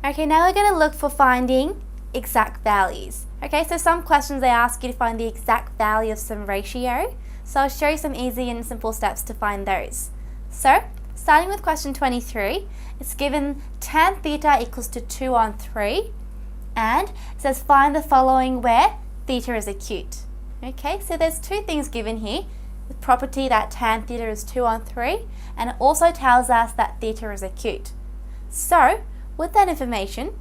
Okay, now we're going to look for finding exact values. Okay, so some questions they ask you to find the exact value of some ratio. So I'll show you some easy and simple steps to find those. So, starting with question 23, it's given tan theta equals to 2 on 3, and it says find the following where theta is acute. Okay, so there's two things given here. The property that tan theta is 2 on 3, and it also tells us that theta is acute. So, with that information,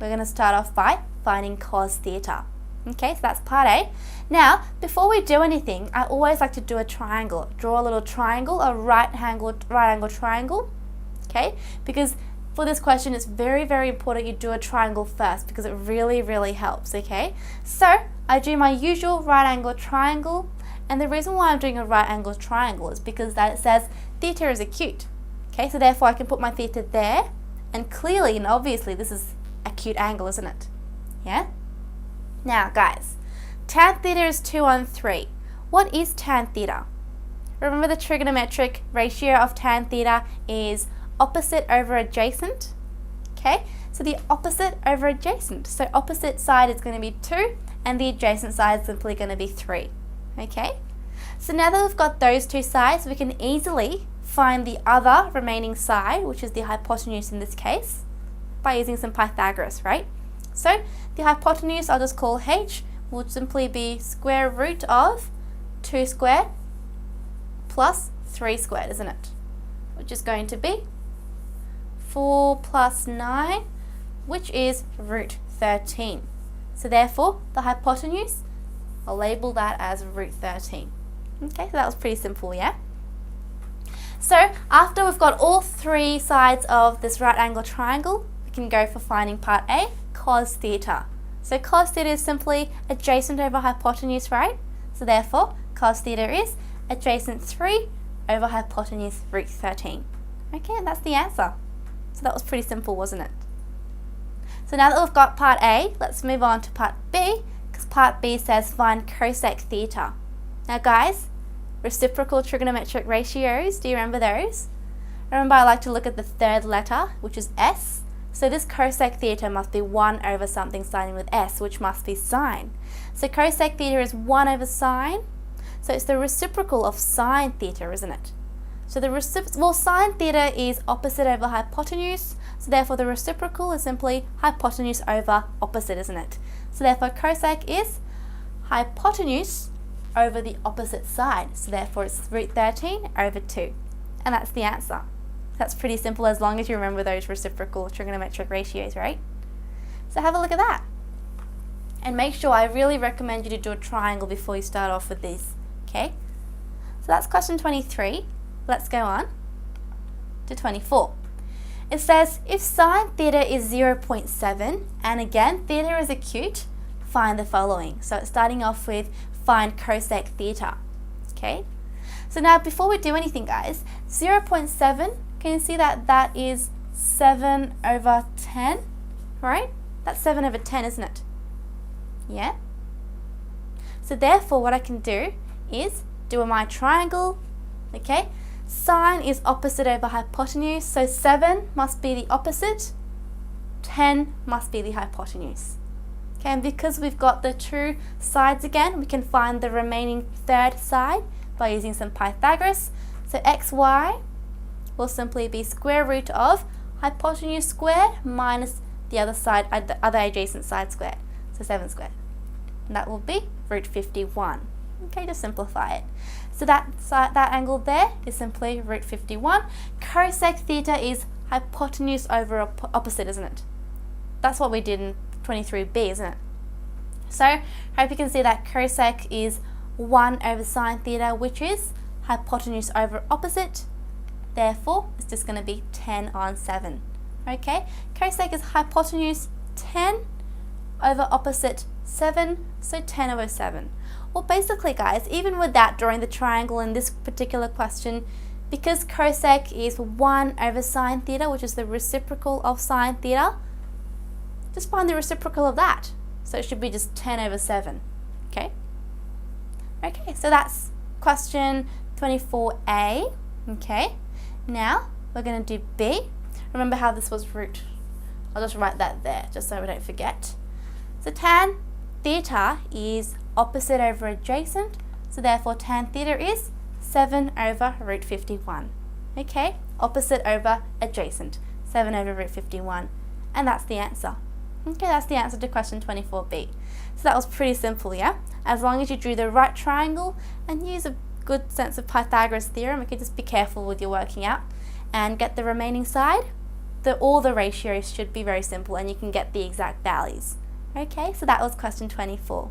we're going to start off by finding cos theta. Okay, so that's part A. Now, before we do anything, I always like to do a triangle. Draw a little triangle, a right angle triangle. Okay, because for this question, it's very, very important you do a triangle first because it really, really helps. Okay, so I do my usual right angle triangle, and the reason why I'm doing a right angle triangle is because that it says theta is acute. Okay, so therefore I can put my theta there, and clearly and obviously this is acute angle, isn't it? Yeah? Now guys, tan theta is 2 on 3. What is tan theta? Remember the trigonometric ratio of tan theta is opposite over adjacent. Okay, so the opposite over adjacent. So opposite side is going to be 2 and the adjacent side is simply going to be 3. Okay, so now that we've got those two sides, we can easily find the other remaining side, which is the hypotenuse in this case, by using some Pythagoras, right? So the hypotenuse I'll just call h will simply be square root of 2 squared plus 3 squared, isn't it? Which is going to be 4 plus 9, which is root 13. So therefore, the hypotenuse, I'll label that as root 13. Okay, so that was pretty simple, yeah? So after we've got all three sides of this right angle triangle, we can go for finding part A, cos theta. So cos theta is simply adjacent over hypotenuse, right? So therefore, cos theta is adjacent 3 over hypotenuse root 13. Okay, and that's the answer. So that was pretty simple, wasn't it? So now that we've got part A, let's move on to part B, because part B says find cosec theta. Now guys, reciprocal trigonometric ratios, do you remember those? Remember, I like to look at the third letter, which is S. So this cosec theta must be 1 over something starting with S, which must be sine. So cosec theta is 1 over sine. So it's the reciprocal of sine theta, isn't it? So the sine theta is opposite over hypotenuse. So therefore the reciprocal is simply hypotenuse over opposite, isn't it? So therefore cosec is hypotenuse over the opposite side. So therefore it's root 13 over 2. And that's the answer. That's pretty simple as long as you remember those reciprocal trigonometric ratios, right? So have a look at that. And make sure, I really recommend you to do a triangle before you start off with these, okay? So that's question 23. Let's go on to 24. It says, if sine theta is 0.7, and again, theta is acute, find the following. So it's starting off with find cosec theta, okay? So now before we do anything, guys, 0.7, can you see that that is 7 over 10, right? That's 7 over 10, isn't it? Yeah? So therefore what I can do is do my triangle, okay? Sine is opposite over hypotenuse, so 7 must be the opposite, 10 must be the hypotenuse. Okay, and because we've got the two sides again, we can find the remaining third side by using some Pythagoras. So xy will simply be square root of hypotenuse squared minus the other side, the other adjacent side squared, so 7 squared. And that will be root 51. Okay, just simplify it. So that angle there is simply root 51. Cosec theta is hypotenuse over opposite, isn't it? That's what we did in 23b, isn't it? So, I hope you can see that cosec is 1 over sine theta, which is hypotenuse over opposite. Therefore, it's just going to be 10 on 7. Okay, cosec is hypotenuse 10 over opposite 7, so 10 over 7. Well, basically, guys, even without drawing the triangle in this particular question, because cosec is 1 over sine theta, which is the reciprocal of sine theta, just find the reciprocal of that. So it should be just 10 over 7. Okay? Okay, so that's question 24a. Okay, now we're going to do B. Remember how this was root I'll just write that there, just so we don't forget. So tan theta is opposite over adjacent, so therefore tan theta is 7 over root 51. Okay, opposite over adjacent, 7 over root 51. And that's the answer. Okay, that's the answer to question 24b. So that was pretty simple, yeah? As long as you drew the right triangle and use a good sense of Pythagoras theorem, you can just be careful with your working out and get the remaining side. All the ratios should be very simple and you can get the exact values. Okay, so that was question 24.